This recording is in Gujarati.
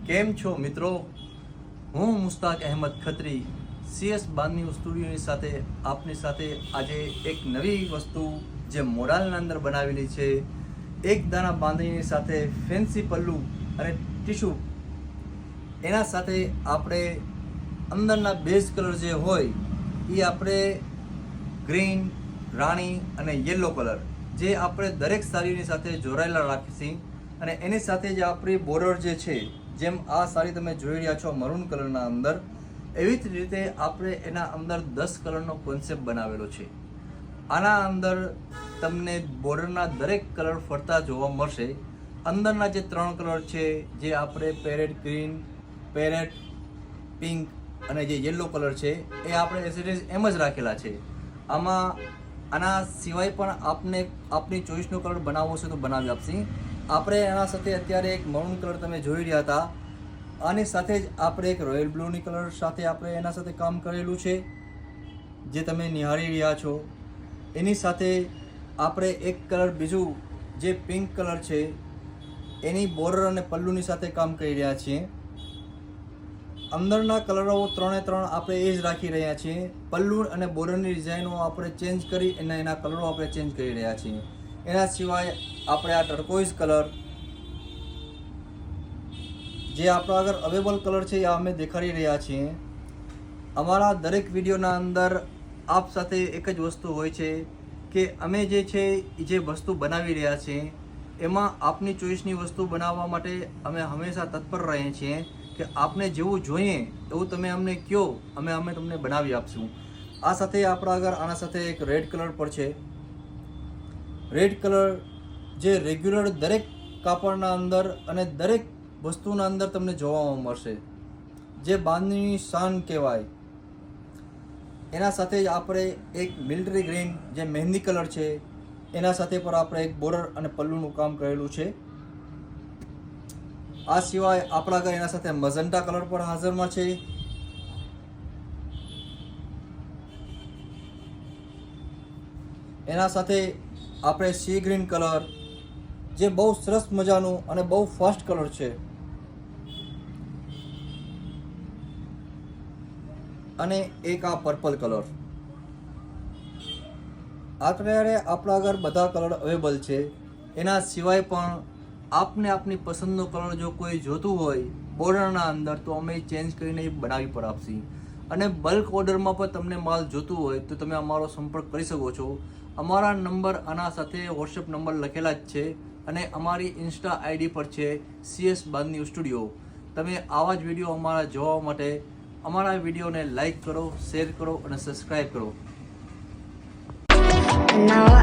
કેમ છો મિત્રો? હું મુસ્તાક અહેમદ ખત્રી CS બાંધણી સ્ટુડિયોની સાથે આપની સાથે આજે એક નવી વસ્તુ જે મોડાલના અંદર બનાવેલી છે, એક દાણા બાંધણીની સાથે ફેન્સી પલ્લુ અને ટીશ્યુ, એના સાથે આપણે અંદરના બેઝ કલર જે હોય એ આપણે ગ્રીન, રાણી અને યલો કલર જે આપણે દરેક સાડીની સાથે જોડાયેલા રાખીશું. અને એની સાથે જે આપણી બોર્ડર જે છે, જેમ આ સાડી તમે જોઈ રહ્યા છો મરૂન કલરના અંદર, એવી જ રીતે આપણે એના અંદર 10 કલરનો કોન્સેપ્ટ બનાવેલો છે. આના અંદર તમને બોર્ડરના દરેક કલર ફરતા જોવા મળશે. અંદરના જે 3 કલર છે, જે આપણે પેરેટ ગ્રીન, પેરેટ પિંક અને જે યલો કલર છે, એ આપણે એઝ ઇટ ઇઝ એમ જ રાખેલા છે. આના સિવાય પણ આપને આપની ચોઈસનો કલર બનાવવો છે તો બનાવી આપશે. આપણે એના સાથે અત્યારે એક મરૂન કલર તમે જોઈ રહ્યા હતા, આની સાથે જ આપણે એક રોયલ બ્લુની કલર સાથે આપણે એના સાથે કામ કરેલું છે, જે તમે નિહાળી રહ્યા છો. એની સાથે આપણે એક કલર બીજું જે પિંક કલર છે, એની બોર્ડર અને પલ્લુની સાથે કામ કરી રહ્યા છીએ. અંદરના કલરો 3 આપણે એ જ રાખી રહ્યા છીએ. પલ્લુ અને બોર્ડરની ડિઝાઇનો આપણે ચેન્જ કરી એના કલરો આપણે ચેન્જ કરી રહ્યા છીએ. એના સિવાય આપણે આ ટર્કોઇઝ કલર જે આપણા આગળ અવેલેબલ કલર છે, એ અમે દેખાડી રહ્યા છીએ. અમારા દરેક વિડીયોના અંદર આપ સાથે એક જ વસ્તુ હોય છે કે અમે જે છે એ જે વસ્તુ બનાવી રહ્યા છીએ, એમાં આપની ચોઈસની વસ્તુ બનાવવા માટે અમે હંમેશા તત્પર રહીએ છીએ કે આપને જેવું જોઈએ એવું તમે અમને કહો, અમે તમને બનાવી આપશું. આ સાથે આપણા આગળ આના સાથે એક રેડ કલર પર છે. રેડ કલર જે રેગ્યુલર દરેક કાપડના અંદર અને દરેક વસ્તુના અંદર તમને જોવા મળશે, જે બાંધણીની શાન કહેવાય. એના સાથે જ આપણે એક મિલિટરી ગ્રીન જે મહેંદી કલર છે, એના સાથે પર આપણે એક બોર્ડર અને પલ્લુનું કામ કરેલું છે. આ સિવાય આપણા આગળ એના સાથે મજન્ટા કલર પણ હાજરમાં છે. એના સાથે આપણે સી ગ્રીન કલર જે બહુ સરસ મજાનું અને બહુ ફાસ્ટ કલર છે, અને એક આ પર્પલ કલર. અત્યારે આપણા આગળ બધા કલર અવેલેબલ છે. એના સિવાય પણ આપને આપની પસંદનો કલર જો કોઈ જોતું હોય બોર્ડરના અંદર, તો અમે ચેન્જ કરીને બનાવી પણ આપશી. અને બલ્ક ઓર્ડરમાં પણ તમને માલ જોતું હોય તો તમે અમારો સંપર્ક કરી શકો છો. અમારા નંબર આના સાથે વોટ્સએપ નંબર લખેલા જ છે, અને અમારી ઇન્સ્ટા આઈડી પર છે CS બાંધણી સ્ટુડિયો. તમે આવા જ વિડીયો અમારા જોવા માટે અમારા વિડીયોને લાઈક કરો, શેર કરો અને સબસ્ક્રાઈબ કરો. Now